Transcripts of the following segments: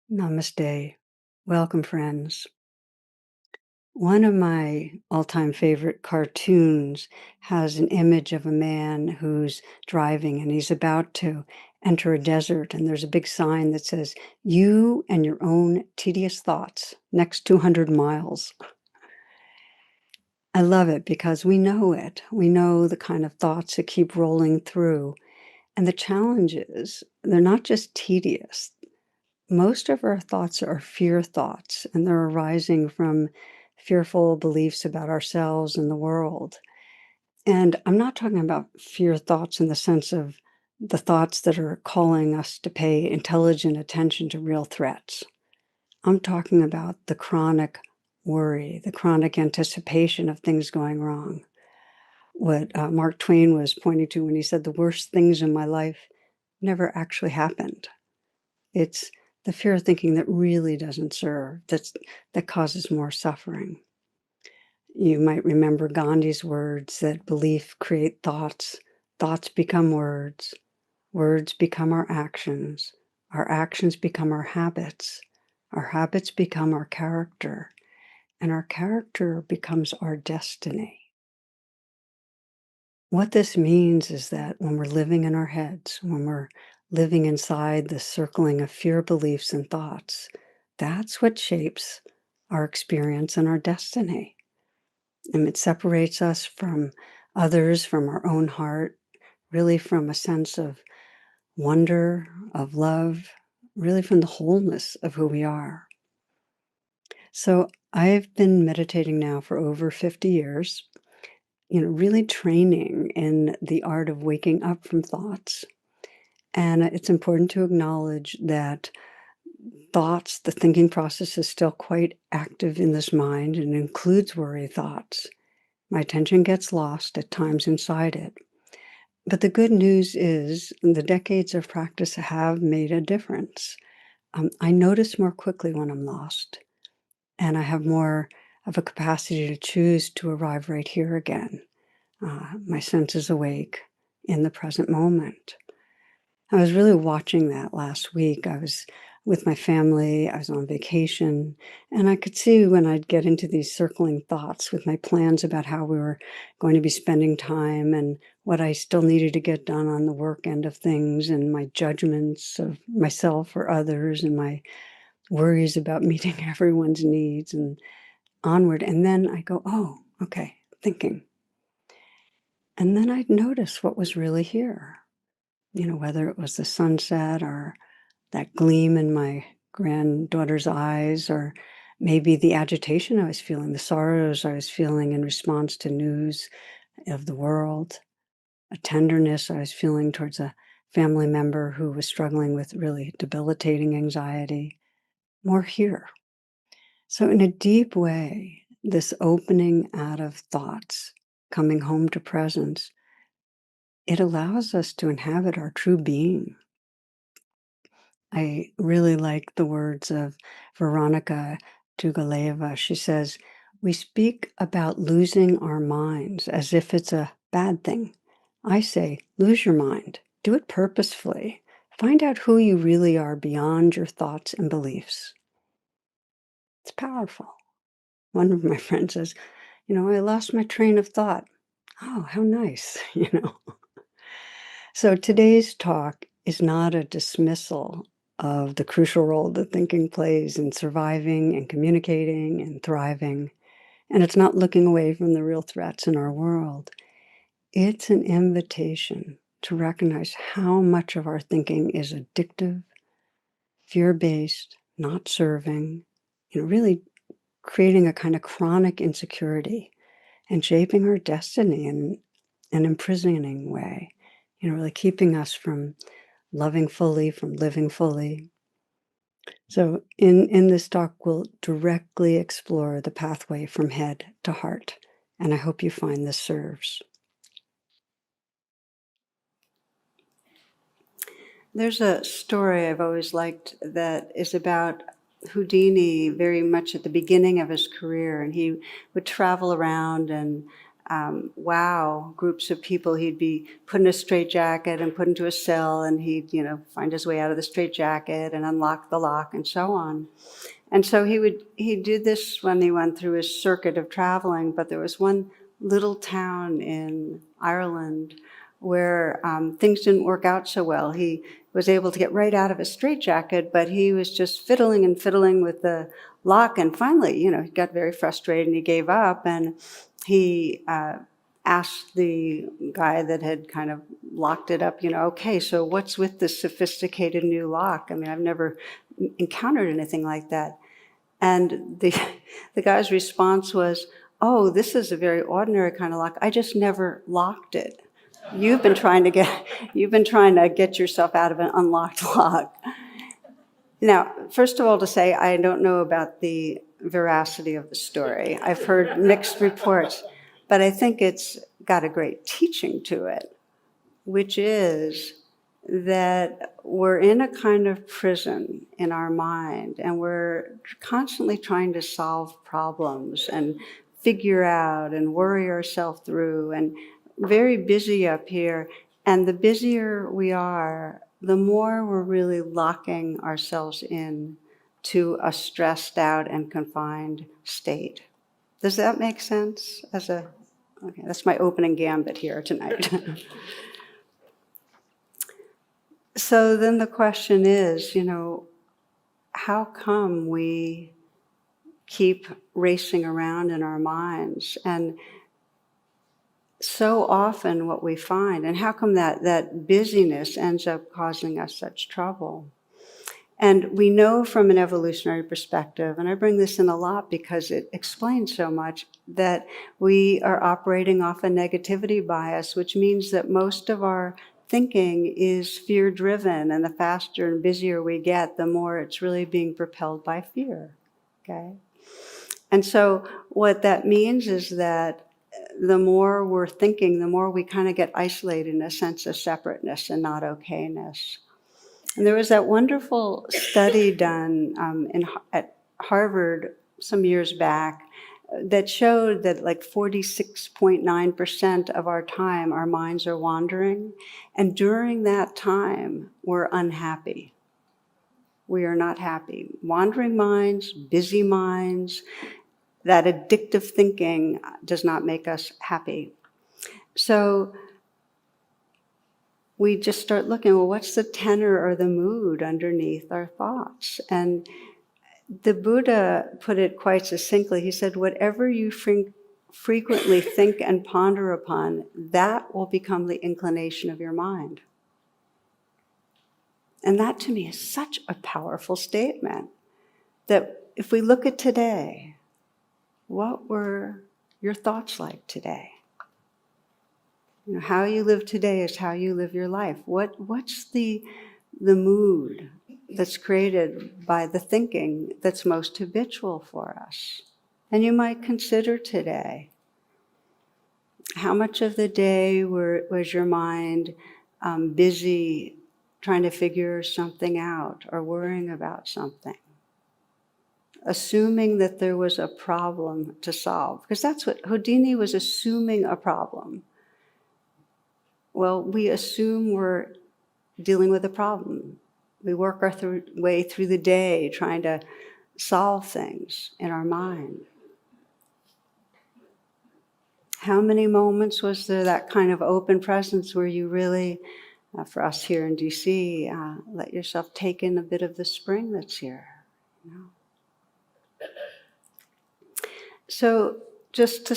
Namaste. Welcome, friends. One of my all-time favorite cartoons has an image of a man who's driving and he's about to enter a desert, and there's a big sign that says, "You and your own tedious thoughts, next 200 miles." I love it because we know it. We know the kind of thoughts that keep rolling through. And the challenge is they're not just tedious. Most of our thoughts are fear thoughts, and they're arising from fearful beliefs about ourselves and the world. And I'm not talking about fear thoughts in the sense of the thoughts that are calling us to pay intelligent attention to real threats. I'm talking about the chronic worry, the chronic anticipation of things going wrong. What Mark Twain was pointing to when he said the worst things in my life never actually happened. It's the fear of thinking that really doesn't serve, that causes more suffering. You might remember Gandhi's words that belief create thoughts, thoughts become words, words become our actions become our habits become our character, and our character becomes our destiny. What this means is that when we're living in our heads, when we're living inside the circling of fear beliefs and thoughts, that's what shapes our experience and our destiny. And it separates us from others, from our own heart, really from a sense of wonder, of love, really from the wholeness of who we are. So I've been meditating now for over 50 years, really training in the art of waking up from thoughts. And it's important to acknowledge that thoughts, the thinking process is still quite active in this mind and includes worry thoughts. My attention gets lost at times inside it. But the good news is the decades of practice have made a difference. I notice more quickly when I'm lost, and I have more of a capacity to choose to arrive right here again. My senses awake in the present moment. I was really watching that last week. I was with my family, I was on vacation, and I could see when I'd get into these circling thoughts with my plans about how we were going to be spending time and what I still needed to get done on the work end of things, and my judgments of myself or others, and my worries about meeting everyone's needs and onward. And then I go, oh, okay, thinking. And then I'd notice what was really here, whether it was the sunset or that gleam in my granddaughter's eyes, or maybe the agitation I was feeling, the sorrows I was feeling in response to news of the world, a tenderness I was feeling towards a family member who was struggling with really debilitating anxiety. More here. So in a deep way, this opening out of thoughts, coming home to presence, it allows us to inhabit our true being. I really like the words of Veronica Tugaleva. She says, "We speak about losing our minds as if it's a bad thing. I say, lose your mind. Do it purposefully. Find out who you really are beyond your thoughts and beliefs." It's powerful. One of my friends says, I lost my train of thought. Oh, how nice, So today's talk is not a dismissal of the crucial role that thinking plays in surviving and communicating and thriving. And it's not looking away from the real threats in our world. It's an invitation to recognize how much of our thinking is addictive, fear-based, not serving, really creating a kind of chronic insecurity and shaping our destiny in an imprisoning way, really keeping us from loving fully, from living fully. So in this talk, we'll directly explore the pathway from head to heart, and I hope you find this serves. There's a story I've always liked that is about Houdini very much at the beginning of his career, and he would travel around and wow, groups of people. He'd be put in a straitjacket and put into a cell, and he'd, find his way out of the straitjacket and unlock the lock and so on. And so he'd do this when he went through his circuit of traveling, but there was one little town in Ireland where things didn't work out so well. He was able to get right out of his straitjacket, but he was just fiddling and fiddling with the lock, and finally, he got very frustrated and he gave up, and he asked the guy that had kind of locked it up, okay, so what's with this sophisticated new lock? I mean, I've never encountered anything like that. And the guy's response was, oh, this is a very ordinary kind of lock. I just never locked it. You've been trying to get yourself out of an unlocked lock. Now, first of all, to say, I don't know about the veracity of the story. I've heard mixed reports, but I think it's got a great teaching to it, which is that we're in a kind of prison in our mind, and we're constantly trying to solve problems and figure out and worry ourselves through, and very busy up here. And the busier we are, the more we're really locking ourselves in to a stressed out and confined state. Does that make sense? Okay, that's my opening gambit here tonight. So then the question is, how come we keep racing around in our minds? And so often what we find, and how come that busyness ends up causing us such trouble? And we know from an evolutionary perspective, and I bring this in a lot because it explains so much, that we are operating off a negativity bias, which means that most of our thinking is fear-driven, and the faster and busier we get, the more it's really being propelled by fear, okay? And so what that means is that the more we're thinking, the more we kind of get isolated in a sense of separateness and not okayness. And there was that wonderful study done at Harvard some years back that showed that like 46.9% of our time, our minds are wandering. And during that time, we're unhappy. We are not happy. Wandering minds, busy minds, that addictive thinking does not make us happy. So we just start looking, well, what's the tenor or the mood underneath our thoughts? And the Buddha put it quite succinctly. He said, whatever you frequently think and ponder upon, that will become the inclination of your mind. And that to me is such a powerful statement, that if we look at today, what were your thoughts like today? How you live today is how you live your life. What's the mood that's created by the thinking that's most habitual for us? And you might consider today, how much of the day was your mind busy trying to figure something out or worrying about something? Assuming that there was a problem to solve. Because that's what Houdini was, assuming a problem. Well, we assume we're dealing with a problem. We work our way through the day trying to solve things in our mind. How many moments was there that kind of open presence where you really, for us here in DC, let yourself take in a bit of the spring that's here? So just to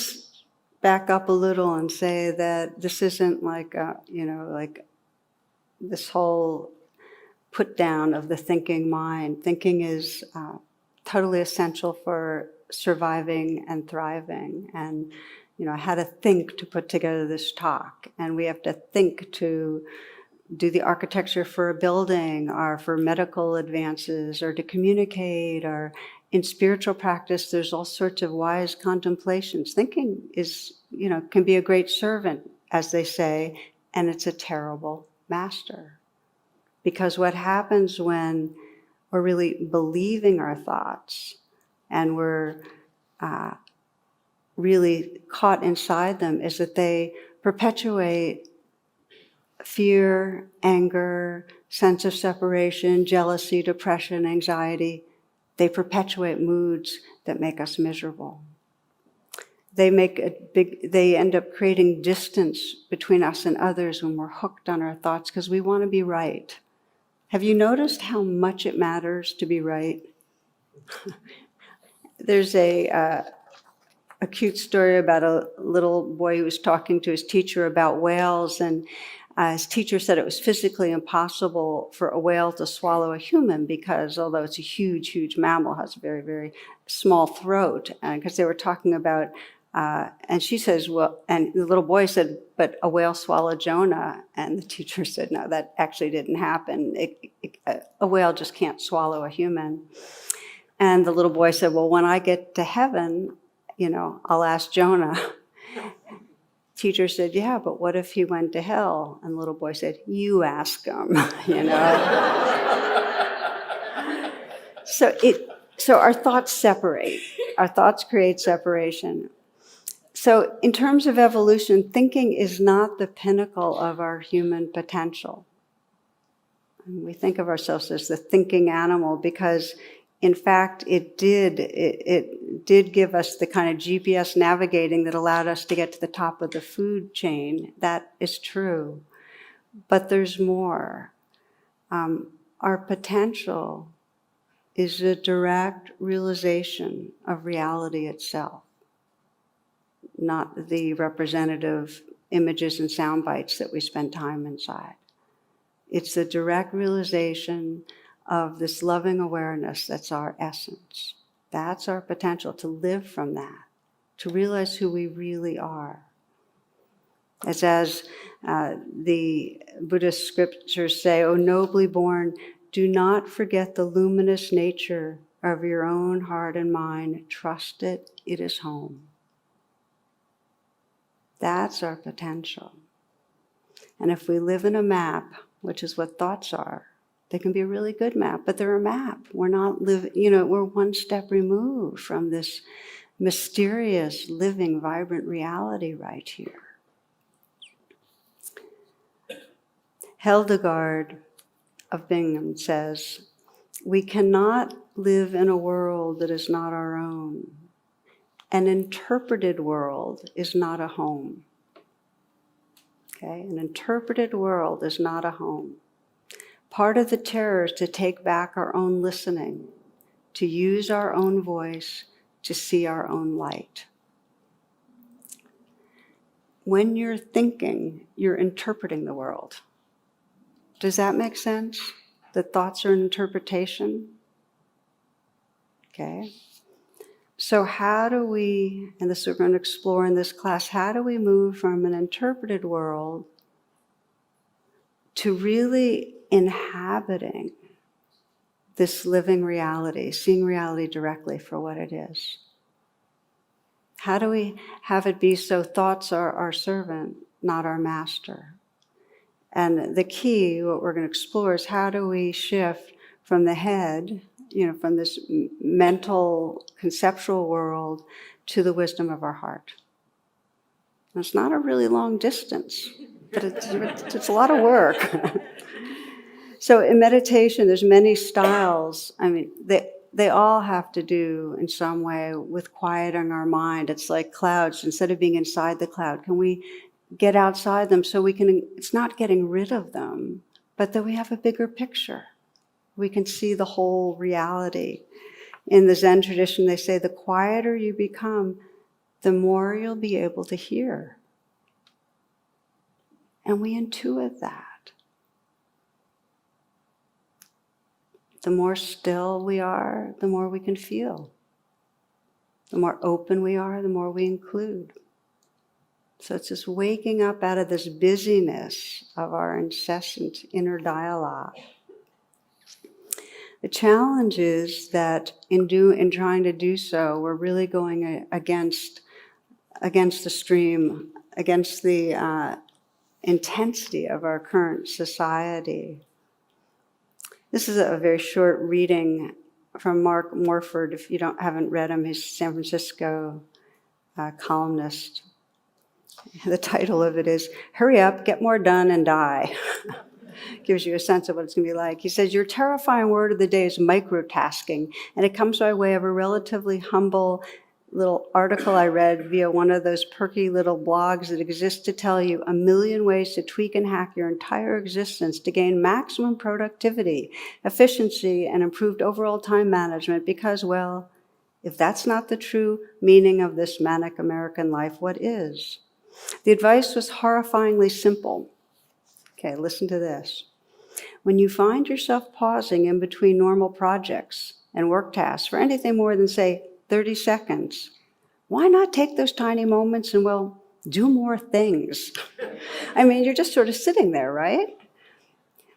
back up a little and say that this isn't like, like this whole put down of the thinking mind. Thinking is totally essential for surviving and thriving. And, I had to think to put together this talk, and we have to think to do the architecture for a building, or for medical advances, or to communicate, or in spiritual practice, there's all sorts of wise contemplations. Thinking is, can be a great servant, as they say, and it's a terrible master. Because what happens when we're really believing our thoughts and we're really caught inside them is that they perpetuate fear, anger, sense of separation, jealousy, depression, anxiety. They perpetuate moods that make us miserable. They end up creating distance between us and others when we're hooked on our thoughts because we want to be right. Have you noticed how much it matters to be right? There's a cute story about a little boy who was talking to his teacher about whales, and his teacher said it was physically impossible for a whale to swallow a human because although it's a huge, huge mammal, it has a very, very small throat. Because they were talking about, and she says, well, and the little boy said, but a whale swallowed Jonah. And the teacher said, no, that actually didn't happen. A whale just can't swallow a human. And the little boy said, well, when I get to heaven, I'll ask Jonah. Teacher said, yeah, but what if he went to hell? And the little boy said, you ask him, So our thoughts separate. Our thoughts create separation. So in terms of evolution, thinking is not the pinnacle of our human potential. And we think of ourselves as the thinking animal because in fact, it did give us the kind of GPS navigating that allowed us to get to the top of the food chain. That is true. But there's more. Our potential is a direct realization of reality itself, not the representative images and sound bites that we spend time inside. It's the direct realization of this loving awareness that's our essence. That's our potential, to live from that, to realize who we really are. As the Buddhist scriptures say, O nobly born, do not forget the luminous nature of your own heart and mind. Trust it, it is home. That's our potential. And if we live in a map, which is what thoughts are, they can be a really good map, but they're a map. We're not we're one step removed from this mysterious, living, vibrant reality right here. Hildegard of Bingen says, we cannot live in a world that is not our own. An interpreted world is not a home. Okay? An interpreted world is not a home. Part of the terror is to take back our own listening, to use our own voice, to see our own light. When you're thinking, you're interpreting the world. Does that make sense? That thoughts are an interpretation? Okay. So how do we, and this we're going to explore in this class, how do we move from an interpreted world to really inhabiting this living reality, seeing reality directly for what it is? How do we have it be so thoughts are our servant, not our master? And the key, what we're going to explore, is how do we shift from the head, from this mental, conceptual world to the wisdom of our heart. And it's not a really long distance, but it's a lot of work. So in meditation, there's many styles. I mean, they all have to do in some way with quieting our mind. It's like clouds. Instead of being inside the cloud, can we get outside them so we can, it's not getting rid of them, but that we have a bigger picture. We can see the whole reality. In the Zen tradition, they say the quieter you become, the more you'll be able to hear. And we intuit that. The more still we are, the more we can feel. The more open we are, the more we include. So it's just waking up out of this busyness of our incessant inner dialogue. The challenge is that in trying to do so, we're really going against the stream, against the intensity of our current society. This is a very short reading from Mark Morford. If you haven't read him, he's San Francisco columnist. The title of it is Hurry Up, Get More Done, and Die. Gives you a sense of what it's going to be like. He says, your terrifying word of the day is microtasking, and it comes by way of a relatively humble little article I read via one of those perky little blogs that exist to tell you a million ways to tweak and hack your entire existence to gain maximum productivity, efficiency, and improved overall time management because, well, if that's not the true meaning of this manic American life, what is? The advice was horrifyingly simple. Okay, listen to this. When you find yourself pausing in between normal projects and work tasks for anything more than, say, 30 seconds, why not take those tiny moments and, well, do more things? I mean, you're just sort of sitting there, right?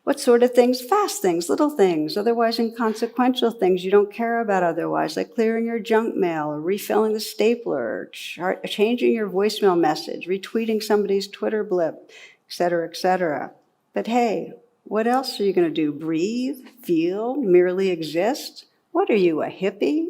What sort of things? Fast things, little things, otherwise inconsequential things you don't care about otherwise, like clearing your junk mail or refilling the stapler, or changing your voicemail message, retweeting somebody's Twitter blip, et cetera, But hey, what else are you going to do? Breathe, feel, merely exist? What are you, a hippie?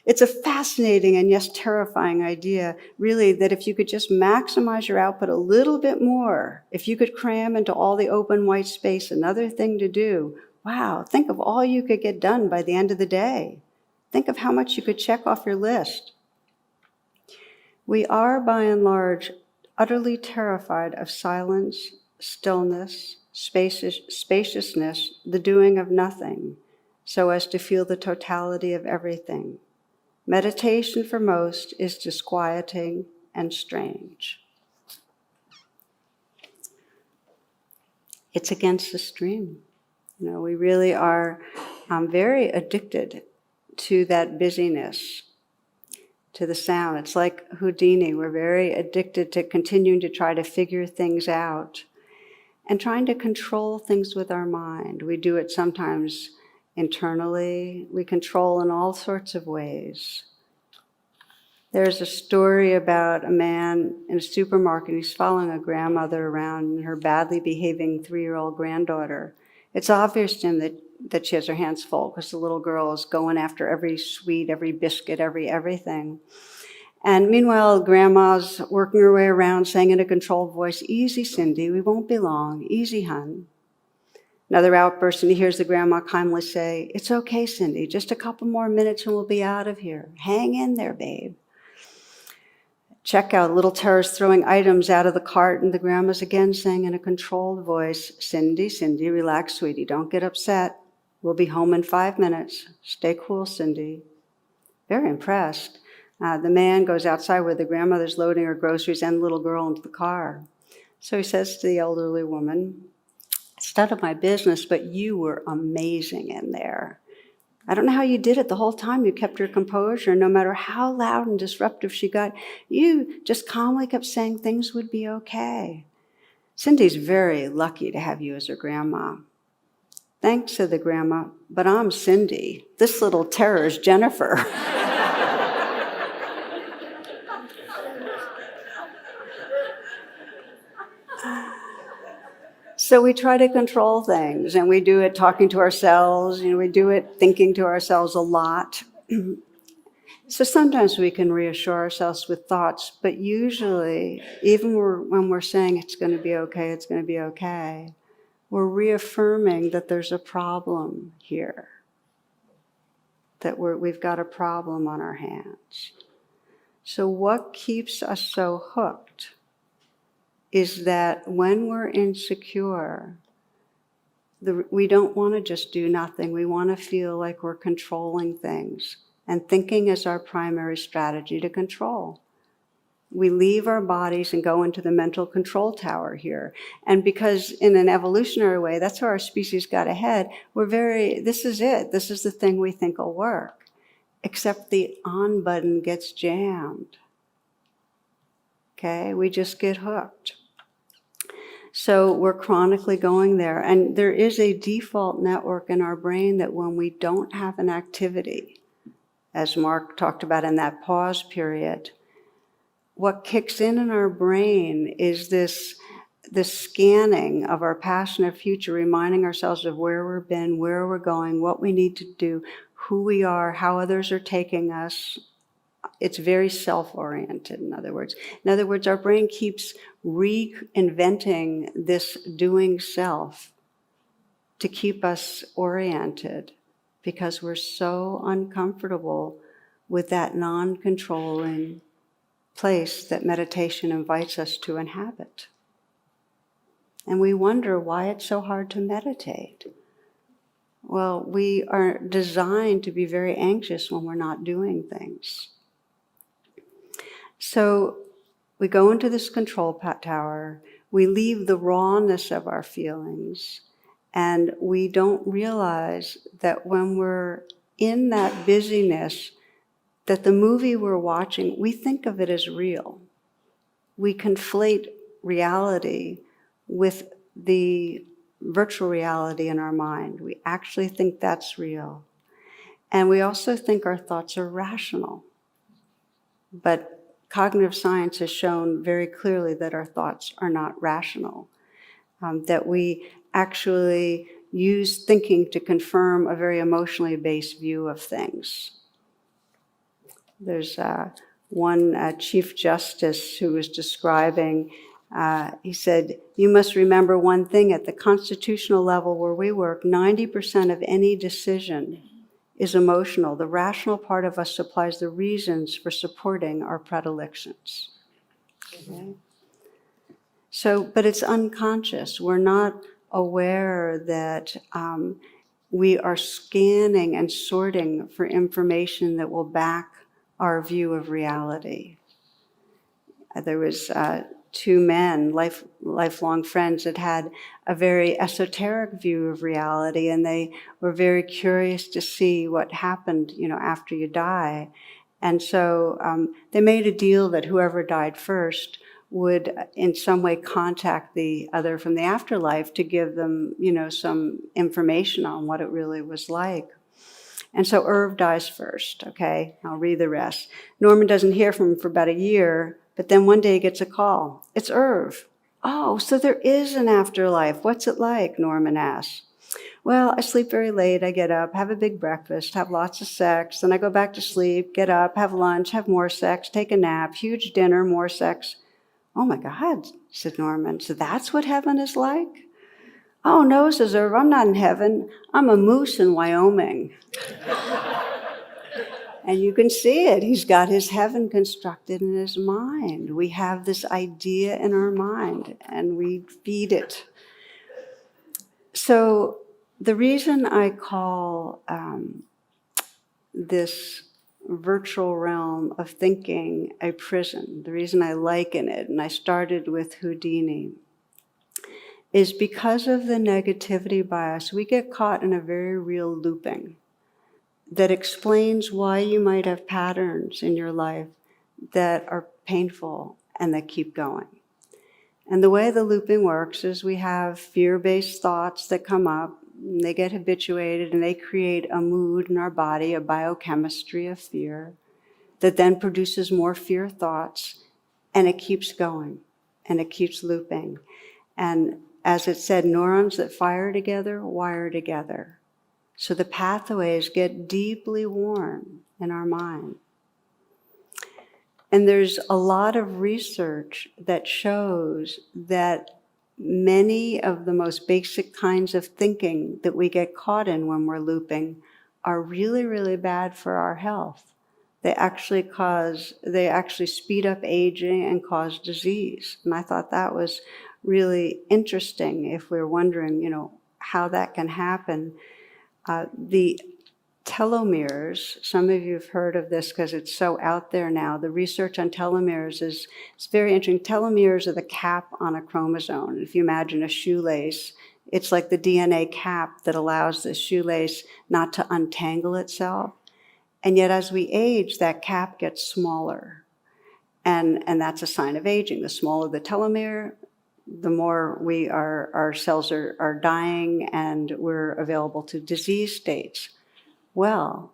It's a fascinating and yes, terrifying idea, really, that if you could just maximize your output a little bit more, if you could cram into all the open white space another thing to do, wow, think of all you could get done by the end of the day. Think of how much you could check off your list. We are, by and large, utterly terrified of silence, stillness, spaciousness, the doing of nothing, so as to feel the totality of everything. Meditation for most is disquieting and strange. It's against the stream. You know, we really are very addicted to that busyness, to the sound. It's like Houdini. We're very addicted to continuing to try to figure things out and trying to control things with our mind. We do it sometimes internally. We control in all sorts of ways. There's a story about a man in a supermarket. He's following a grandmother around and her badly behaving 3-year-old granddaughter. It's obvious to him that she has her hands full because the little girl is going after every sweet, every biscuit, everything. And meanwhile, grandma's working her way around saying in a controlled voice, easy, Cindy, we won't be long. Easy, hun. Another outburst, and he hears the grandma calmly say, it's okay, Cindy, just a couple more minutes and we'll be out of here. Hang in there, babe. Checkout, little Tara's throwing items out of the cart, and the grandma's again saying in a controlled voice, Cindy, relax, sweetie, don't get upset. We'll be home in 5 minutes. Stay cool, Cindy. Very impressed. The man goes outside where the grandmother's loading her groceries and the little girl into the car. So he says to the elderly woman, it's none of my business, but you were amazing in there. I don't know how you did it the whole time. You kept your composure. No matter how loud and disruptive she got, you just calmly kept saying things would be okay. Cindy's very lucky to have you as her grandma. Thanks, said the grandma, but I'm Cindy. This little terror's Jennifer. So we try to control things, and we do it talking to ourselves, we do it thinking to ourselves a lot. So sometimes we can reassure ourselves with thoughts, but usually, even when we're saying it's going to be okay, we're reaffirming that there's a problem here, that we've got a problem on our hands. So what keeps us so hooked is that when we're insecure, we don't want to just do nothing. We want to feel like we're controlling things, and thinking is our primary strategy to control. We leave our bodies and go into the mental control tower here. And because in an evolutionary way, that's how our species got ahead, this is it. This is the thing we think will work. Except the on button gets jammed. Okay, we just get hooked. So we're chronically going there. And there is a default network in our brain that when we don't have an activity, as Mark talked about in that pause period, what kicks in our brain is this scanning of our past and our future, reminding ourselves of where we've been, where we're going, what we need to do, who we are, how others are taking us, It's very self-oriented, in other words. In other words, our brain keeps reinventing this doing self to keep us oriented because we're so uncomfortable with that non-controlling place that meditation invites us to inhabit. And we wonder why it's so hard to meditate. Well, we are designed to be very anxious when we're not doing things. So we go into this control tower, we leave the rawness of our feelings, and we don't realize that when we're in that busyness, that the movie we're watching, we think of it as real. We conflate reality with the virtual reality in our mind. We actually think that's real. And we also think our thoughts are rational. But cognitive science has shown very clearly that our thoughts are not rational, that we actually use thinking to confirm a very emotionally based view of things. There's one Chief Justice who was describing, he said, "You must remember one thing, at the constitutional level where we work, 90% of any decision is emotional. The rational part of us supplies the reasons for supporting our predilections." Okay? So, but it's unconscious. We're not aware that we are scanning and sorting for information that will back our view of reality. There was two men, lifelong friends, that had a very esoteric view of reality, and they were very curious to see what happened, after you die. And so they made a deal that whoever died first would in some way contact the other from the afterlife to give them, some information on what it really was like. And so Irv dies first, okay? I'll read the rest. Norman doesn't hear from him for about a year, but then one day he gets a call. It's Irv. "Oh, so there is an afterlife. What's it like?" Norman asks. "Well, I sleep very late. I get up, have a big breakfast, have lots of sex, then I go back to sleep, get up, have lunch, have more sex, take a nap, huge dinner, more sex." "Oh my God," said Norman. "So that's what heaven is like?" "Oh no," says Irv, "I'm not in heaven. I'm a moose in Wyoming." And you can see it. He's got his heaven constructed in his mind. We have this idea in our mind, and we feed it. So the reason I call this virtual realm of thinking a prison, the reason I liken it, and I started with Houdini, is because of the negativity bias. We get caught in a very real looping that explains why you might have patterns in your life that are painful and that keep going. And the way the looping works is we have fear-based thoughts that come up, and they get habituated, and they create a mood in our body, a biochemistry of fear, that then produces more fear thoughts, and it keeps going, and it keeps looping. And as it said, neurons that fire together wire together. So the pathways get deeply worn in our mind. And there's a lot of research that shows that many of the most basic kinds of thinking that we get caught in when we're looping are really, really bad for our health. They actually speed up aging and cause disease. And I thought that was really interesting if we're wondering, how that can happen. The telomeres, some of you have heard of this because it's so out there now. The research on telomeres it's very interesting. Telomeres are the cap on a chromosome. If you imagine a shoelace, it's like the DNA cap that allows the shoelace not to untangle itself. And yet as we age, that cap gets smaller. And that's a sign of aging. The smaller the telomere, the more our cells are dying and we're available to disease states. Well,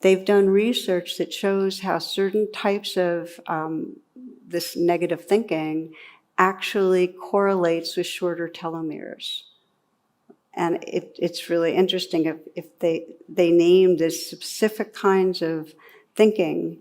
they've done research that shows how certain types of this negative thinking actually correlates with shorter telomeres. And it's really interesting if they name the specific kinds of thinking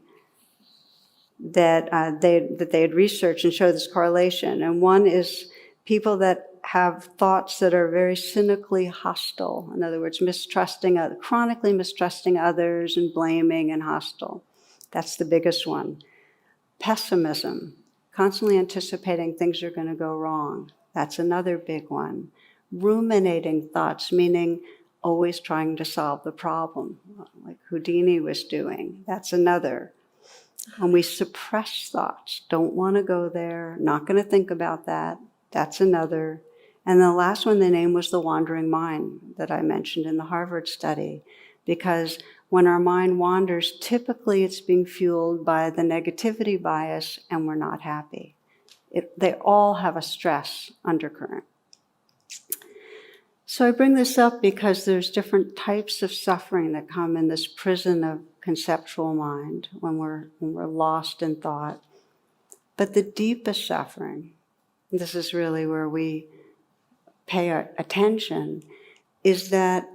that they had researched and showed this correlation. And one is people that have thoughts that are very cynically hostile. In other words, chronically mistrusting others and blaming and hostile. That's the biggest one. Pessimism, constantly anticipating things are going to go wrong. That's another big one. Ruminating thoughts, meaning always trying to solve the problem, like Houdini was doing. That's another. When we suppress thoughts, don't want to go there, not going to think about that, that's another. And the last one they named was the wandering mind that I mentioned in the Harvard study. Because when our mind wanders, typically it's being fueled by the negativity bias and we're not happy. They all have a stress undercurrent. So I bring this up because there's different types of suffering that come in this prison of conceptual mind when we're lost in thought. But the deepest suffering, this is really where we pay our attention, is that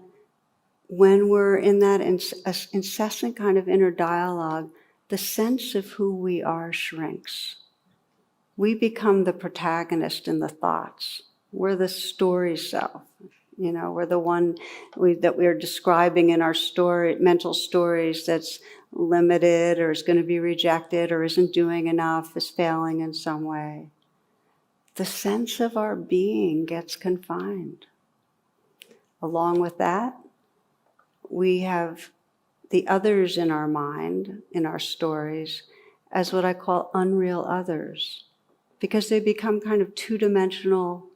when we're in that incessant kind of inner dialogue, the sense of who we are shrinks. We become the protagonist in the thoughts. We're the story self. We're the one that we're describing in our mental stories that's limited or is going to be rejected or isn't doing enough, is failing in some way. The sense of our being gets confined. Along with that, we have the others in our mind, in our stories, as what I call unreal others, because they become kind of two-dimensional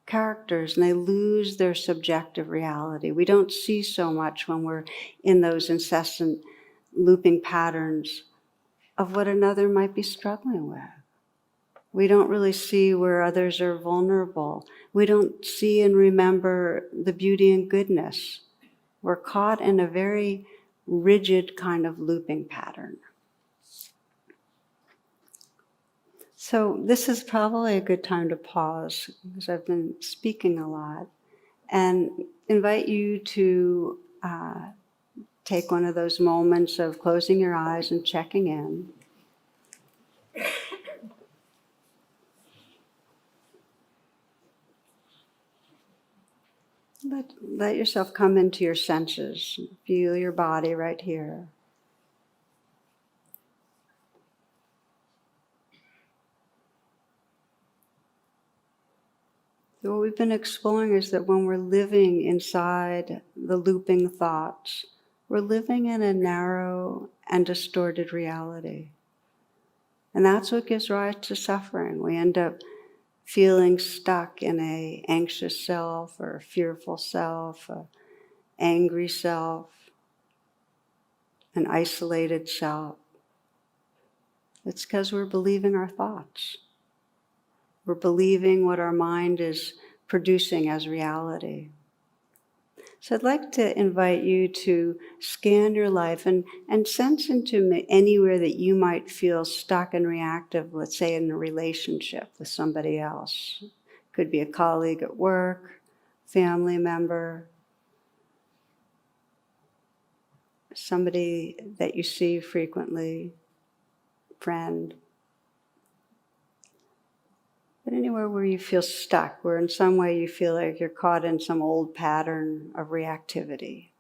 characters and they lose their subjective reality. We don't see so much when we're in those incessant looping patterns of what another might be struggling with. We don't really see where others are vulnerable. We don't see and remember the beauty and goodness. We're caught in a very rigid kind of looping pattern. So this is probably a good time to pause, because I've been speaking a lot, and invite you to take one of those moments of closing your eyes and checking in. Let yourself come into your senses. Feel your body right here. So what we've been exploring is that when we're living inside the looping thoughts, we're living in a narrow and distorted reality. And that's what gives rise to suffering. We end up feeling stuck in an anxious self or a fearful self, an angry self, an isolated self. It's because we're believing our thoughts. We're believing what our mind is producing as reality. So I'd like to invite you to scan your life and sense into anywhere that you might feel stuck and reactive, let's say in a relationship with somebody else. Could be a colleague at work, family member, somebody that you see frequently, friend. But anywhere where you feel stuck, where in some way you feel like you're caught in some old pattern of reactivity.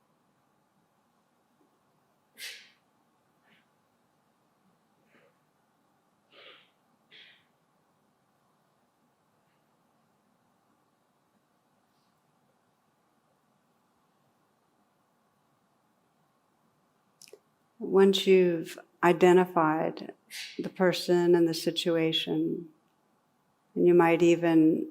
Once you've identified the person and the situation, and you might even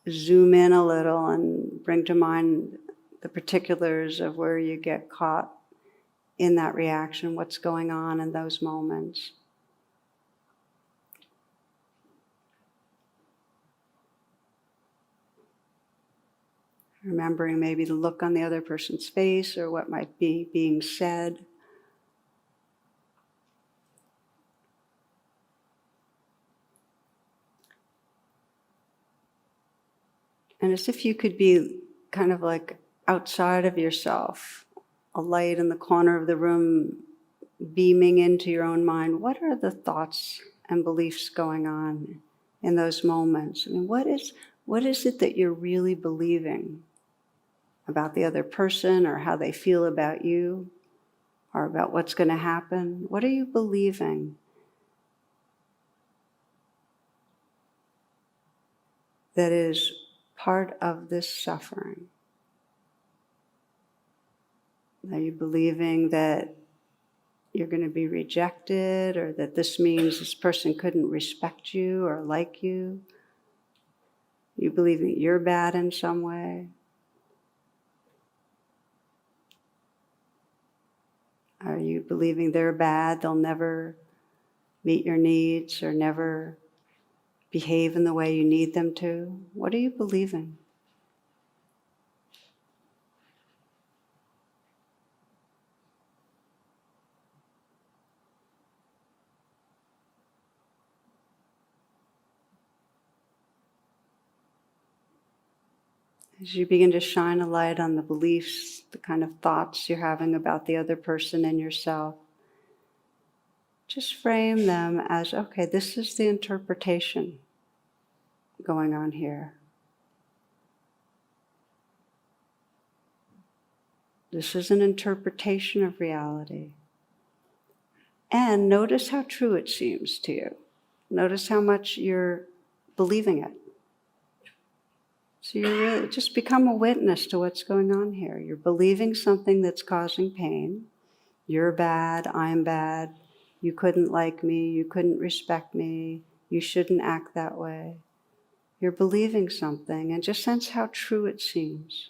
zoom in a little and bring to mind the particulars of where you get caught in that reaction, what's going on in those moments. Remembering maybe the look on the other person's face or what might be being said. And as if you could be kind of like outside of yourself, a light in the corner of the room beaming into your own mind, what are the thoughts and beliefs going on in those moments? I mean, what is it that you're really believing about the other person, or how they feel about you, or about what's going to happen? What are you believing that is part of this suffering? Are you believing that you're going to be rejected, or that this means this person couldn't respect you or like you? You believe that you're bad in some way? Are you believing they're bad, they'll never meet your needs or never behave in the way you need them to? What are you believing? As you begin to shine a light on the beliefs, the kind of thoughts you're having about the other person and yourself, just frame them as, okay, this is the interpretation going on here. This is an interpretation of reality. And notice how true it seems to you. Notice how much you're believing it. So you really just become a witness to what's going on here. You're believing something that's causing pain. You're bad, I'm bad, you couldn't like me, you couldn't respect me, you shouldn't act that way. You're believing something, and just sense how true it seems.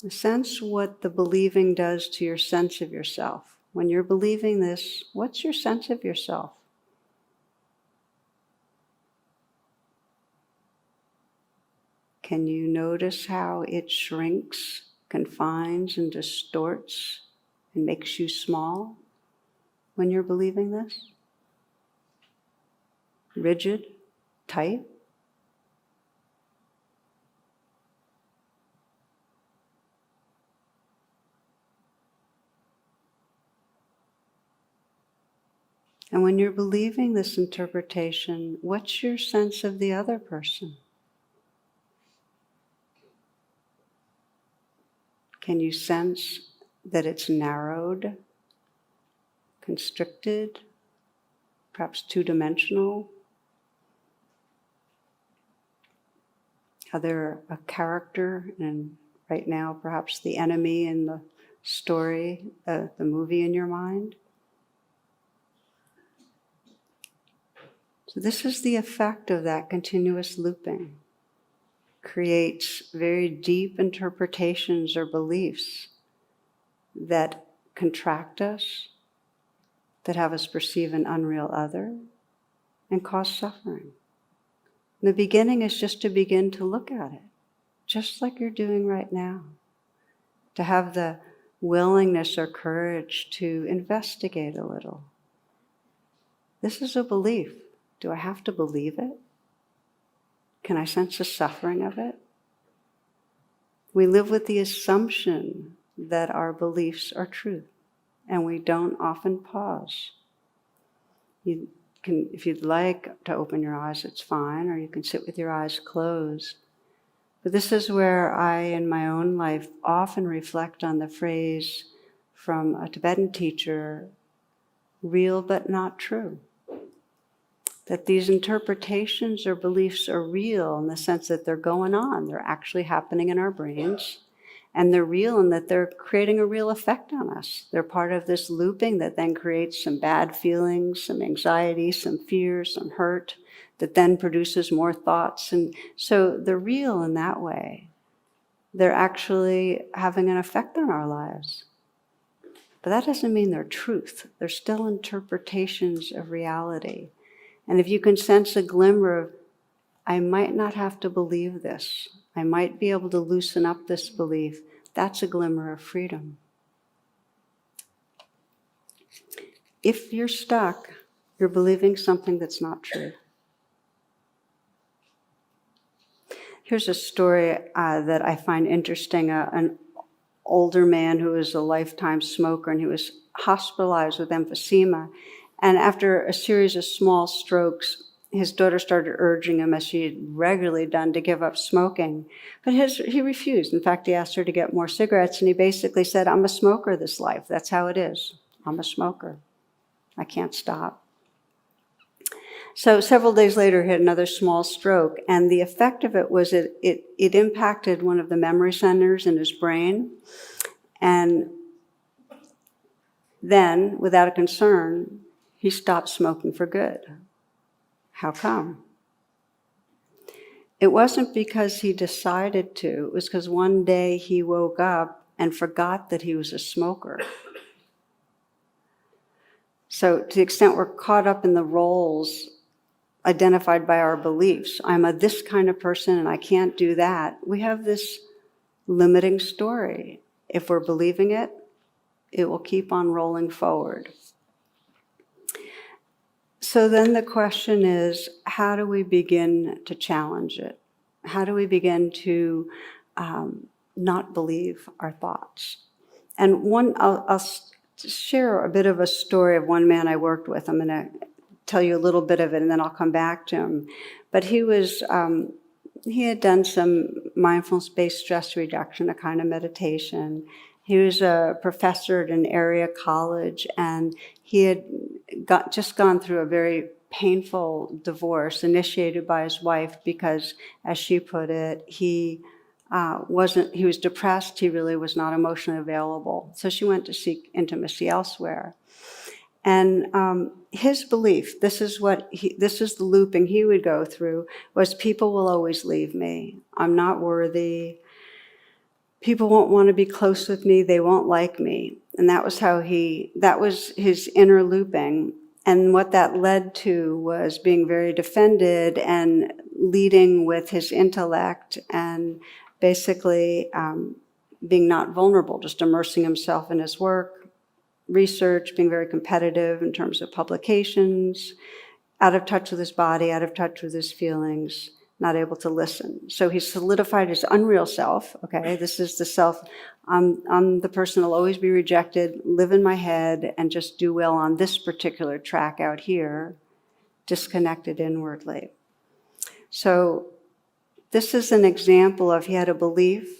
Sense what the believing does to your sense of yourself. When you're believing this, what's your sense of yourself? Can you notice how it shrinks, confines, and distorts, and makes you small when you're believing this? Rigid, tight? And when you're believing this interpretation, what's your sense of the other person? Can you sense that it's narrowed, constricted, perhaps two-dimensional? How they're a character, and right now perhaps the enemy in the story, the movie in your mind? So this is the effect of that continuous looping. Creates very deep interpretations or beliefs that contract us, that have us perceive an unreal other, and cause suffering. And the beginning is just to begin to look at it, just like you're doing right now. To have the willingness or courage to investigate a little. This is a belief. Do I have to believe it? Can I sense the suffering of it? We live with the assumption that our beliefs are truth, and we don't often pause. You can, if you'd like to open your eyes, it's fine, or you can sit with your eyes closed. But this is where I, in my own life, often reflect on the phrase from a Tibetan teacher, real but not true. That these interpretations or beliefs are real in the sense that they're going on, they're actually happening in our brains, and they're real in that they're creating a real effect on us. They're part of this looping that then creates some bad feelings, some anxiety, some fear, some hurt, that then produces more thoughts. And so they're real in that way. They're actually having an effect on our lives. But that doesn't mean they're truth. They're still interpretations of reality. And if you can sense a glimmer of, I might not have to believe this, I might be able to loosen up this belief, that's a glimmer of freedom. If you're stuck, you're believing something that's not true. Here's a story that I find interesting. An older man who was a lifetime smoker, and he was hospitalized with emphysema. And after a series of small strokes, his daughter started urging him, as she had regularly done, to give up smoking. But he refused. In fact, he asked her to get more cigarettes, and he basically said, I'm a smoker this life. That's how it is. I'm a smoker. I can't stop. So several days later, he had another small stroke, and the effect of it was it impacted one of the memory centers in his brain. And then, without a concern, he stopped smoking for good. How come? It wasn't because he decided to. It was because one day he woke up and forgot that he was a smoker. So to the extent we're caught up in the roles identified by our beliefs, I'm a this kind of person and I can't do that, we have this limiting story. If we're believing it, it will keep on rolling forward. So then the question is, how do we begin to challenge it? How do we begin to not believe our thoughts? And I'll share a bit of a story of one man I worked with. I'm going to tell you a little bit of it, and then I'll come back to him. But he had done some mindfulness-based stress reduction, a kind of meditation. He was a professor at an area college, and he had just gone through a very painful divorce initiated by his wife because, as she put it, he was depressed. He really was not emotionally available. So she went to seek intimacy elsewhere. And his belief, this is the looping he would go through, was people will always leave me. I'm not worthy. People won't want to be close with me. They won't like me. And that was his inner looping. And what that led to was being very defended and leading with his intellect and basically being not vulnerable, just immersing himself in his work, research, being very competitive in terms of publications, out of touch with his body, out of touch with his feelings, not able to listen. So he solidified his unreal self. Okay, this is the self. I'm the person who'll always be rejected, live in my head, and just do well on this particular track out here, disconnected inwardly. So this is an example of he had a belief.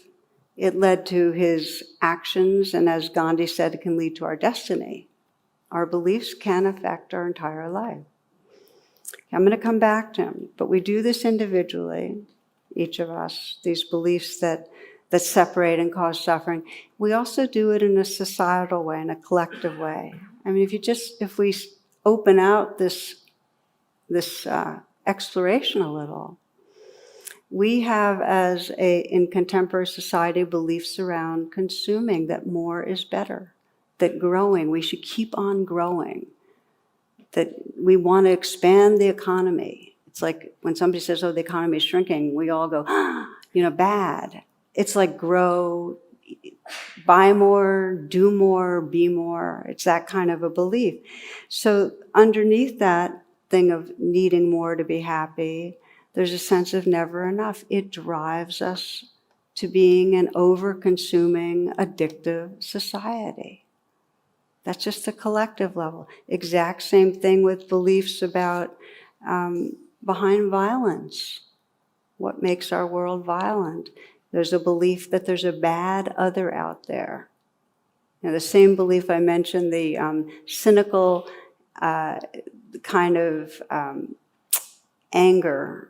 It led to his actions, and as Gandhi said, it can lead to our destiny. Our beliefs can affect our entire life. I'm going to come back to him, but we do this individually, each of us, these beliefs that separate and cause suffering. We also do it in a societal way, in a collective way. I mean, if we open out this exploration a little, we have, in contemporary society, beliefs around consuming, that more is better, that growing, we should keep on growing, that we want to expand the economy. It's like when somebody says, oh, the economy is shrinking, we all go, bad. It's like grow, buy more, do more, be more. It's that kind of a belief. So underneath that thing of needing more to be happy, there's a sense of never enough. It drives us to being an over-consuming, addictive society. That's just the collective level. Exact same thing with beliefs about behind violence. What makes our world violent? There's a belief that there's a bad other out there. The same belief I mentioned, the cynical kind of anger.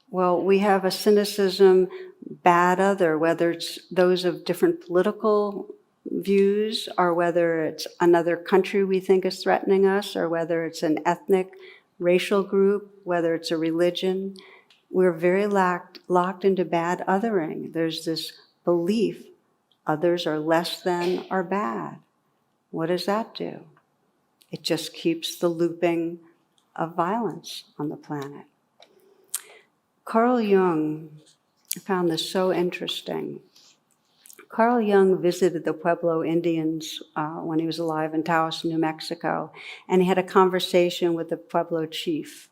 Well, we have a cynicism, bad other, whether it's those of different political views, or whether it's another country we think is threatening us, or whether it's an ethnic, racial group, whether it's a religion. We're very locked into bad othering. There's this belief others are less than or bad. What does that do? It just keeps the looping of violence on the planet. Carl Jung, I found this so interesting. Carl Jung visited the Pueblo Indians when he was alive in Taos, New Mexico, and he had a conversation with the Pueblo chief,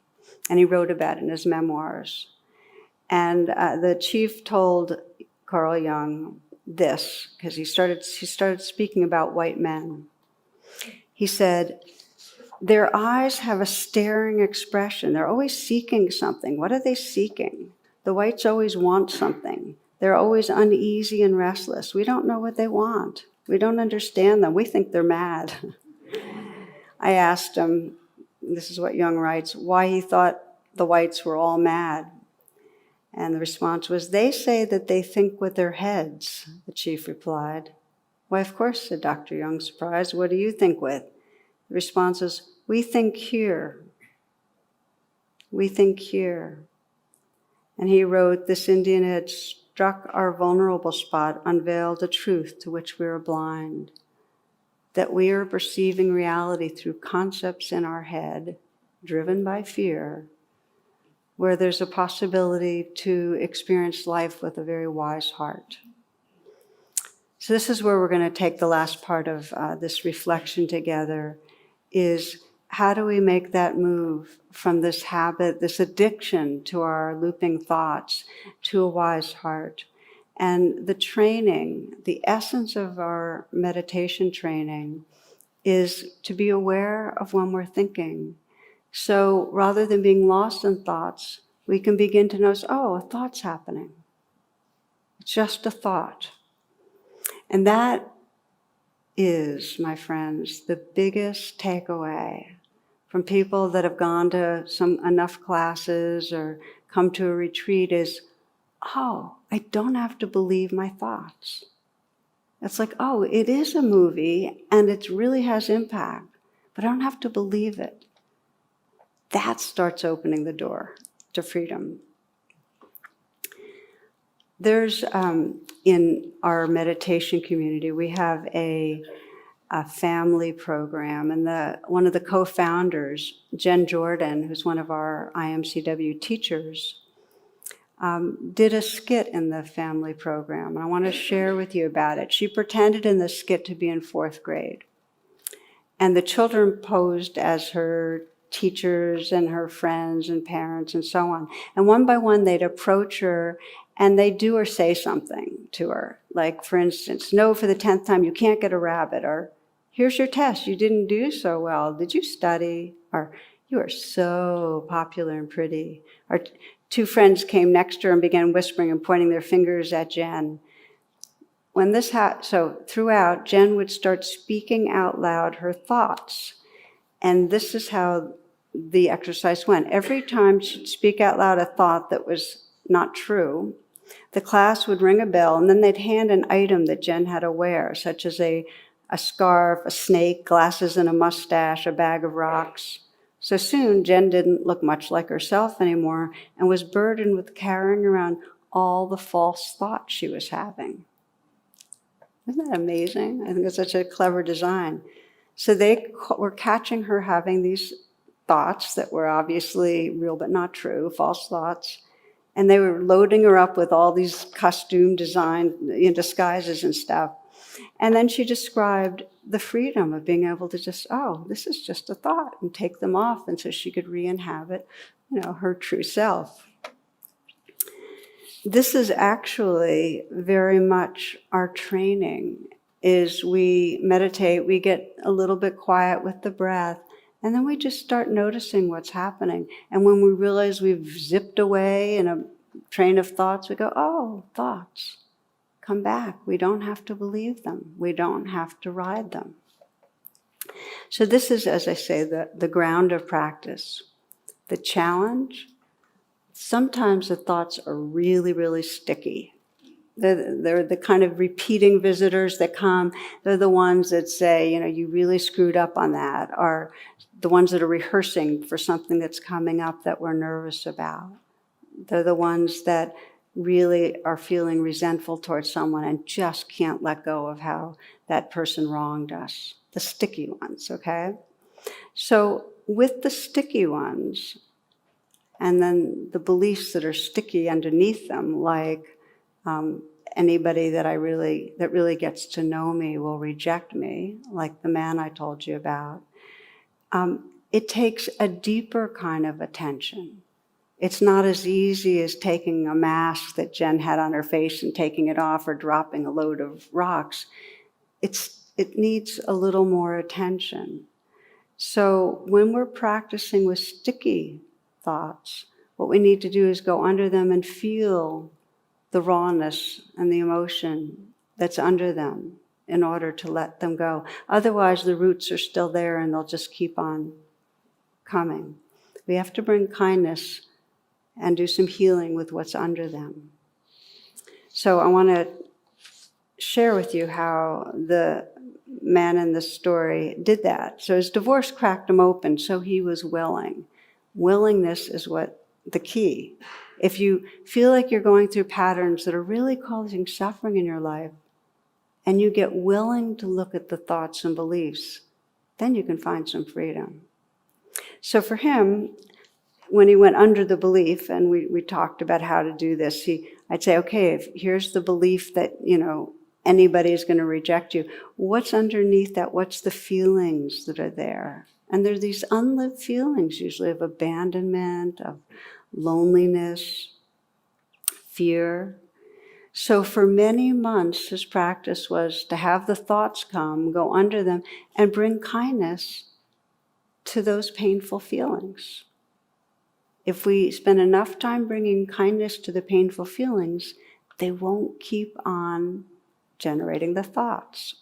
and he wrote about it in his memoirs. And the chief told Carl Jung this, because he started speaking about white men. He said, their eyes have a staring expression. They're always seeking something. What are they seeking? The whites always want something. They're always uneasy and restless. We don't know what they want. We don't understand them. We think they're mad. I asked him, this is what Jung writes, why he thought the whites were all mad. And the response was, they say that they think with their heads, the chief replied. Why, of course, said Dr. Jung, surprised. What do you think with? The response is, we think here. We think here. And he wrote, this Indian had struck our vulnerable spot, unveiled a truth to which we are blind, that we are perceiving reality through concepts in our head, driven by fear, where there's a possibility to experience life with a very wise heart. So this is where we're going to take the last part of this reflection together, is how do we make that move from this habit, this addiction to our looping thoughts, to a wise heart? And the training, the essence of our meditation training is to be aware of when we're thinking. So rather than being lost in thoughts, we can begin to notice, oh, a thought's happening. It's just a thought. And that is, my friends, the biggest takeaway from people that have gone to enough classes or come to a retreat is, oh, I don't have to believe my thoughts. It's like, oh, it is a movie and it really has impact, but I don't have to believe it. That starts opening the door to freedom. There's, in our meditation community, we have a family program, and one of the co-founders, Jen Jordan, who's one of our IMCW teachers, did a skit in the family program, and I want to share with you about it. She pretended in the skit to be in 4th grade, and the children posed as her teachers and her friends and parents and so on. And one by one, they'd approach her and they'd do or say something to her. Like, for instance, no, for the 10th time, you can't get a rabbit. Or, here's your test, you didn't do so well. Did you study? Or, you are so popular and pretty. Or, 2 friends came next to her and began whispering and pointing their fingers at Jen. When this so throughout, Jen would start speaking out loud her thoughts. And this is how the exercise went. Every time she'd speak out loud a thought that was not true, the class would ring a bell, and then they'd hand an item that Jen had to wear, such as a scarf, a snake, glasses and a mustache, a bag of rocks. So soon, Jen didn't look much like herself anymore and was burdened with carrying around all the false thoughts she was having. Isn't that amazing? I think it's such a clever design. So they were catching her having these thoughts that were obviously real but not true, false thoughts. And they were loading her up with all these costume design disguises and stuff. And then she described the freedom of being able to just, oh, this is just a thought, and take them off, and so she could re-inhabit, her true self. This is actually very much our training. Is we meditate, we get a little bit quiet with the breath, and then we just start noticing what's happening. And when we realize we've zipped away in a train of thoughts, we go, oh, thoughts, come back. We don't have to believe them. We don't have to ride them. So this is, as I say, the ground of practice. The challenge, sometimes the thoughts are really, really sticky. They're the kind of repeating visitors that come. They're the ones that say, you really screwed up on that, or the ones that are rehearsing for something that's coming up that we're nervous about. They're the ones that really are feeling resentful towards someone and just can't let go of how that person wronged us. The sticky ones, okay? So with the sticky ones, and then the beliefs that are sticky underneath them, like anybody that really gets to know me will reject me, like the man I told you about. It takes a deeper kind of attention. It's not as easy as taking a mask that Jen had on her face and taking it off, or dropping a load of rocks. It needs a little more attention. So when we're practicing with sticky thoughts, what we need to do is go under them and feel the rawness and the emotion that's under them in order to let them go. Otherwise, the roots are still there and they'll just keep on coming. We have to bring kindness and do some healing with what's under them. So I want to share with you how the man in the story did that. So his divorce cracked him open, so he was willing. Willingness is what the key. If you feel like you're going through patterns that are really causing suffering in your life, and you get willing to look at the thoughts and beliefs, then you can find some freedom. So for him, when he went under the belief, and we talked about how to do this, I'd say, okay, here's the belief that, anybody's going to reject you. What's underneath that? What's the feelings that are there? And there's these unlived feelings, usually of abandonment, of loneliness, fear. So for many months, his practice was to have the thoughts come, go under them, and bring kindness to those painful feelings. If we spend enough time bringing kindness to the painful feelings, they won't keep on generating the thoughts.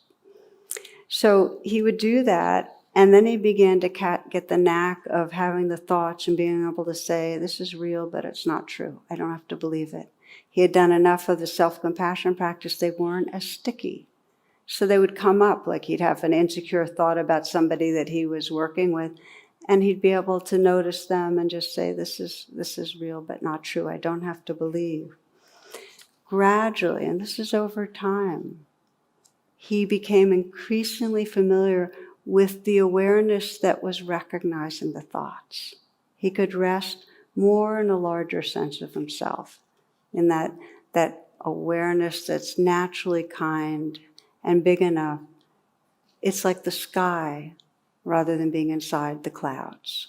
So he would do that, and then he began to get the knack of having the thoughts and being able to say, this is real, but it's not true. I don't have to believe it. He had done enough of the self-compassion practice, they weren't as sticky. So they would come up, like he'd have an insecure thought about somebody that he was working with, and he'd be able to notice them and just say, this is real, but not true. I don't have to believe. Gradually, and this is over time, he became increasingly familiar with the awareness that was recognizing the thoughts. He could rest more in a larger sense of himself, in that awareness that's naturally kind and big enough. It's like the sky rather than being inside the clouds.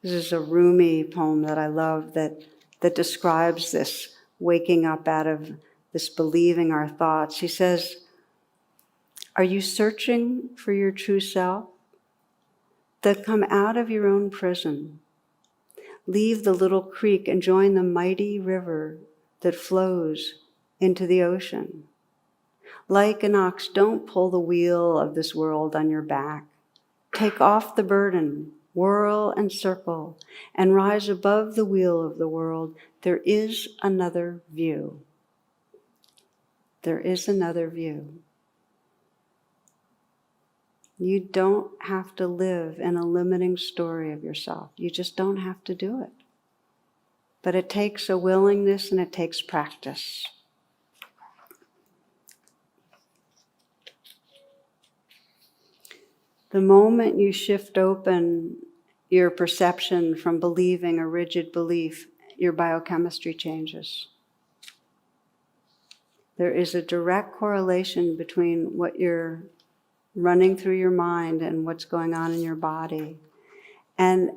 This is a Rumi poem that I love that describes this waking up out of this believing our thoughts. He says, are you searching for your true self? Then come out of your own prison. Leave the little creek and join the mighty river that flows into the ocean. Like an ox, don't pull the wheel of this world on your back. Take off the burden, whirl and circle, and rise above the wheel of the world. There is another view. There is another view. You don't have to live in a limiting story of yourself. You just don't have to do it. But it takes a willingness and it takes practice. The moment you shift open your perception from believing a rigid belief, your biochemistry changes. There is a direct correlation between what you're running through your mind and what's going on in your body. And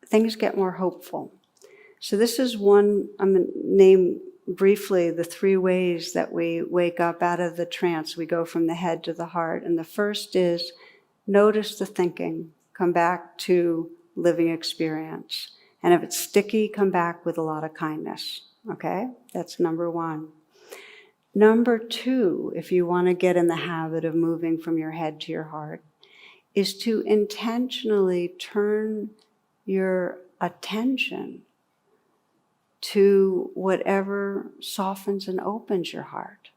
things get more hopeful. So this is one, I'm going to name briefly the 3 ways that we wake up out of the trance. We go from the head to the heart. And the first is notice the thinking. Come back to living experience. And if it's sticky, come back with a lot of kindness. Okay? That's number 1. Number 2, if you want to get in the habit of moving from your head to your heart, is to intentionally turn your attention to whatever softens and opens your heart.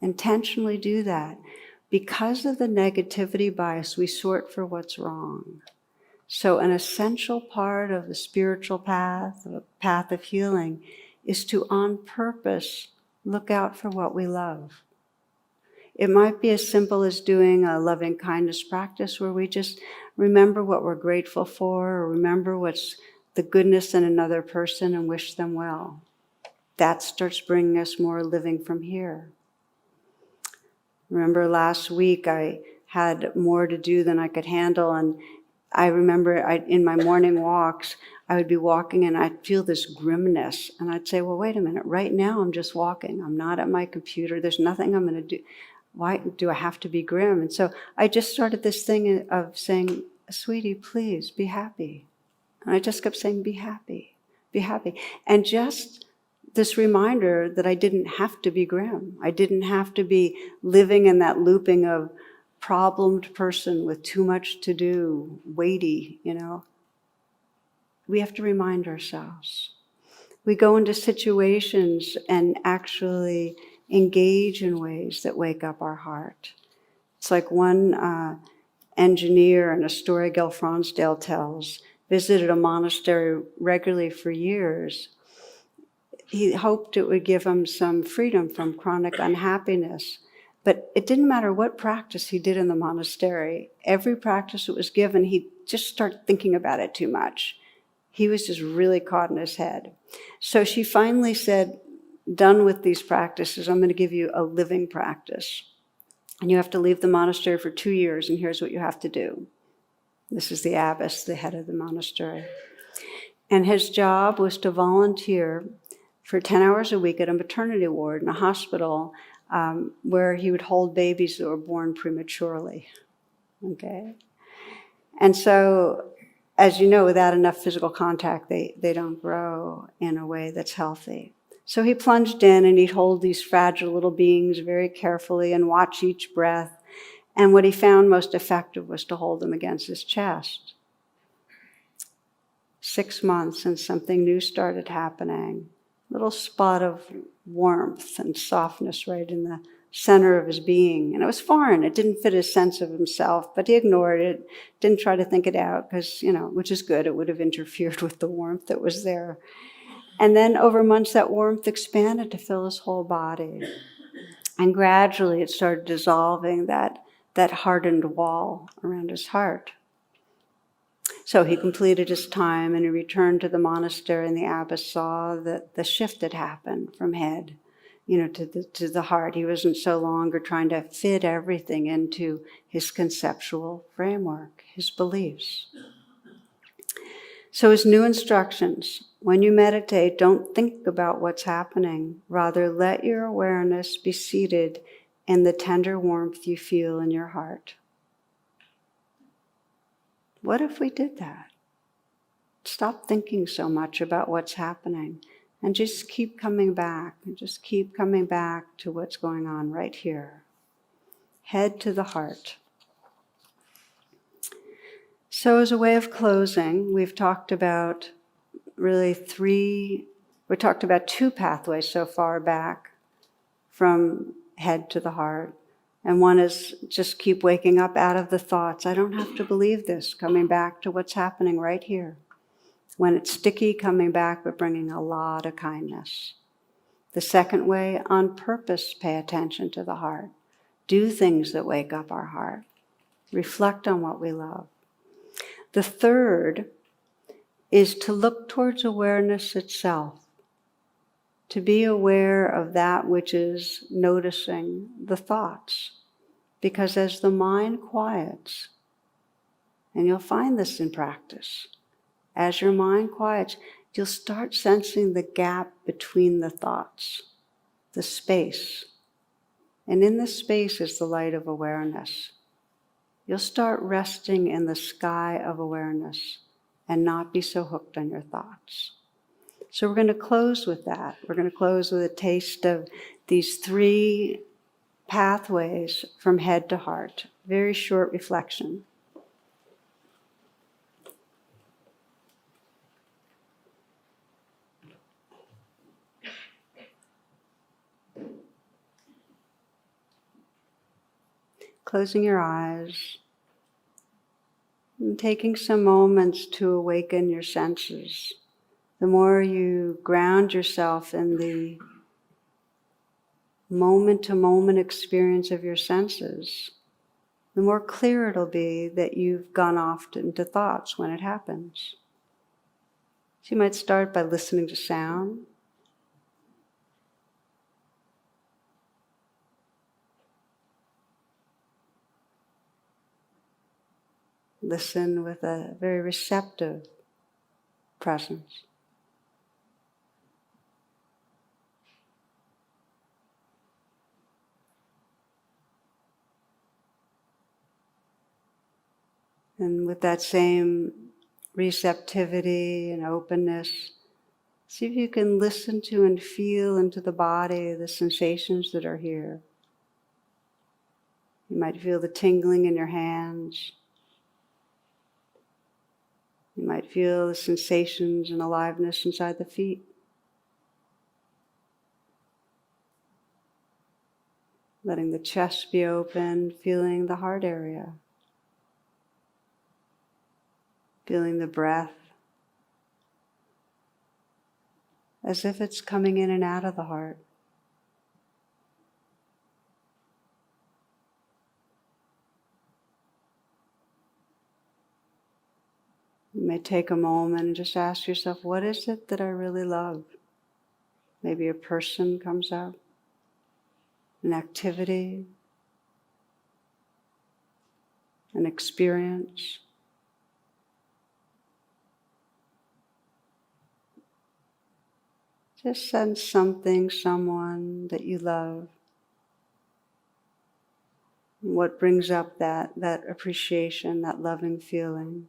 Intentionally do that. Because of the negativity bias, we sort for what's wrong. So an essential part of the spiritual path, the path of healing, is to on purpose look out for what we love. It might be as simple as doing a loving kindness practice where we just remember what we're grateful for, or remember what's the goodness in another person and wish them well. That starts bringing us more living from here. Remember last week I had more to do than I could handle, and I remember in my morning walks, I would be walking and I'd feel this grimness. And I'd say, well, wait a minute, right now I'm just walking. I'm not at my computer. There's nothing I'm going to do. Why do I have to be grim? And so I just started this thing of saying, sweetie, please be happy. And I just kept saying, be happy, be happy. And just this reminder that I didn't have to be grim. I didn't have to be living in that looping of problemed person with too much to do, weighty, We have to remind ourselves. We go into situations and actually engage in ways that wake up our heart. It's like one engineer in a story Gil Fronsdale tells, visited a monastery regularly for years. He hoped it would give him some freedom from chronic unhappiness. But it didn't matter what practice he did in the monastery. Every practice that was given, he'd just start thinking about it too much. He was just really caught in his head. So she finally said, done with these practices, I'm going to give you a living practice. And you have to leave the monastery for 2 years, and here's what you have to do. This is the abbess, the head of the monastery. And his job was to volunteer for 10 hours a week at a maternity ward in a hospital where he would hold babies that were born prematurely. Okay? And so, as you know, without enough physical contact, they don't grow in a way that's healthy. So he plunged in and he'd hold these fragile little beings very carefully and watch each breath. And what he found most effective was to hold them against his chest. 6 months and something new started happening. Little spot of warmth and softness right in the center of his being. And it was foreign. It didn't fit his sense of himself, but he ignored it, didn't try to think it out because, which is good. It would have interfered with the warmth that was there. And then over months, that warmth expanded to fill his whole body. And gradually it started dissolving that hardened wall around his heart. So he completed his time and he returned to the monastery, and the abbess saw that the shift had happened from head, to the heart. He wasn't so longer trying to fit everything into his conceptual framework, his beliefs. So his new instructions: when you meditate, don't think about what's happening. Rather, let your awareness be seated in the tender warmth you feel in your heart. What if we did that? Stop thinking so much about what's happening and just keep coming back, to what's going on right here. Head to the heart. So as a way of closing, we've talked about we talked about 2 pathways so far back from head to the heart. And one is just keep waking up out of the thoughts. I don't have to believe this, coming back to what's happening right here. When it's sticky, coming back, but bringing a lot of kindness. The second way, on purpose, pay attention to the heart. Do things that wake up our heart. Reflect on what we love. The third is to look towards awareness itself. To be aware of that which is noticing the thoughts. Because as the mind quiets, and you'll find this in practice, as your mind quiets, you'll start sensing the gap between the thoughts, the space. And in the space is the light of awareness. You'll start resting in the sky of awareness and not be so hooked on your thoughts. So we're going to close with that. We're going to close with a taste of these 3 pathways from head to heart. Very short reflection. Closing your eyes and taking some moments to awaken your senses. The more you ground yourself in the moment-to-moment experience of your senses, the more clear it'll be that you've gone off into thoughts when it happens. So you might start by listening to sound. Listen with a very receptive presence. And with that same receptivity and openness, see if you can listen to and feel into the body the sensations that are here. You might feel the tingling in your hands. You might feel the sensations and aliveness inside the feet. Letting the chest be open, feeling the heart area. Feeling the breath as if it's coming in and out of the heart. You may take a moment and just ask yourself, what is it that I really love? Maybe a person comes up, an activity, an experience. Just sense something, someone that you love. What brings up that appreciation, that loving feeling.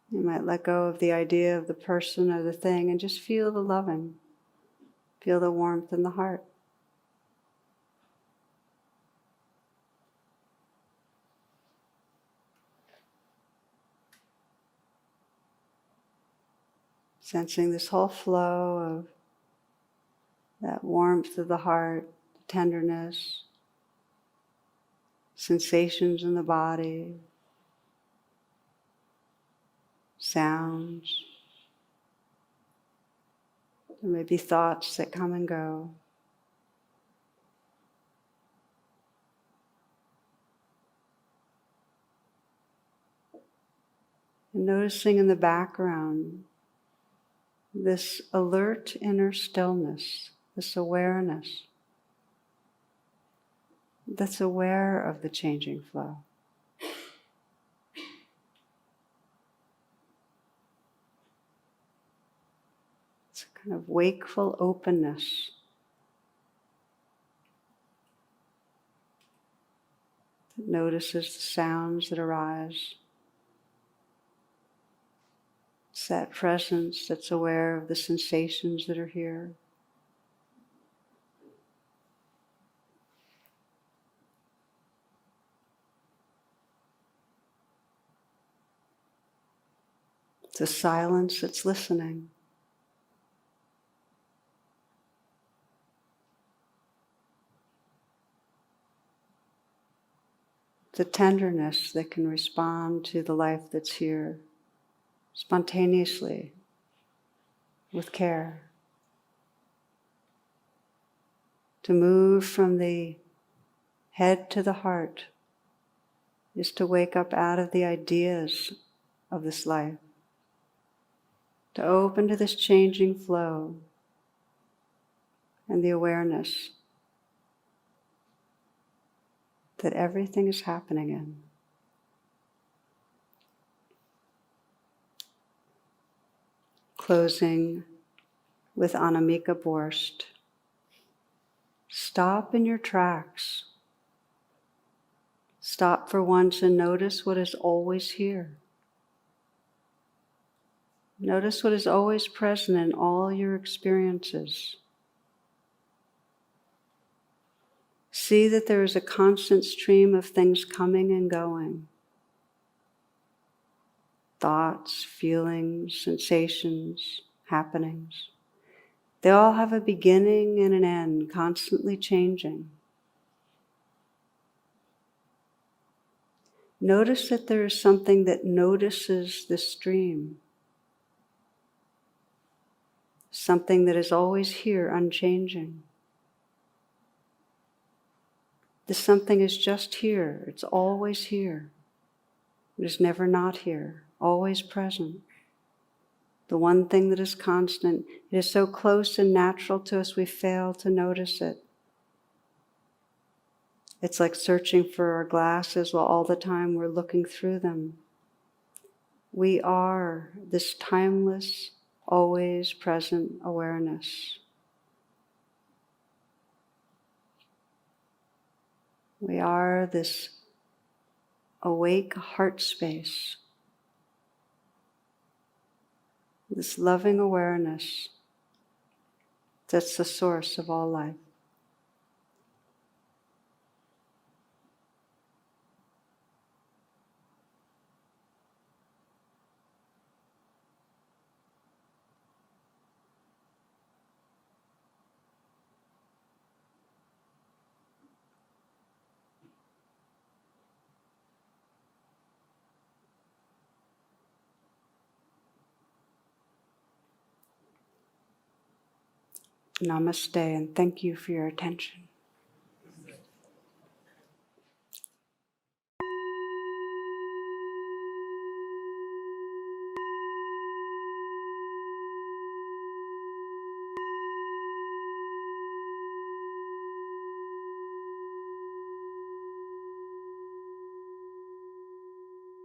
You might let go of the idea of the person or the thing and just feel the loving. Feel the warmth in the heart. Sensing this whole flow of that warmth of the heart, tenderness, sensations in the body, sounds. There may be thoughts that come and go. And noticing in the background this alert inner stillness, this awareness that's aware of the changing flow. It's a kind of wakeful openness. That notices the sounds that arise. It's that presence that's aware of the sensations that are here. It's a silence that's listening. It's a tenderness that can respond to the life that's here spontaneously, with care. To move from the head to the heart is to wake up out of the ideas of this life, to open to this changing flow and the awareness that everything is happening in. Closing with Anamika Borst. Stop in your tracks. Stop for once and notice what is always here. Notice what is always present in all your experiences. See that there is a constant stream of things coming and going. Thoughts, feelings, sensations, happenings. They all have a beginning and an end, constantly changing. Notice that there is something that notices this stream. Something that is always here, unchanging. This something is just here. It's always here. It is never not here, always present. the one thing that is constant. It is so close and natural to us, we fail to notice it. It's like searching for our glasses while all the time we're looking through them. We are this timeless, always present awareness. We are this awake heart space, this loving awareness that's the source of all life. Namaste, and thank you for your attention.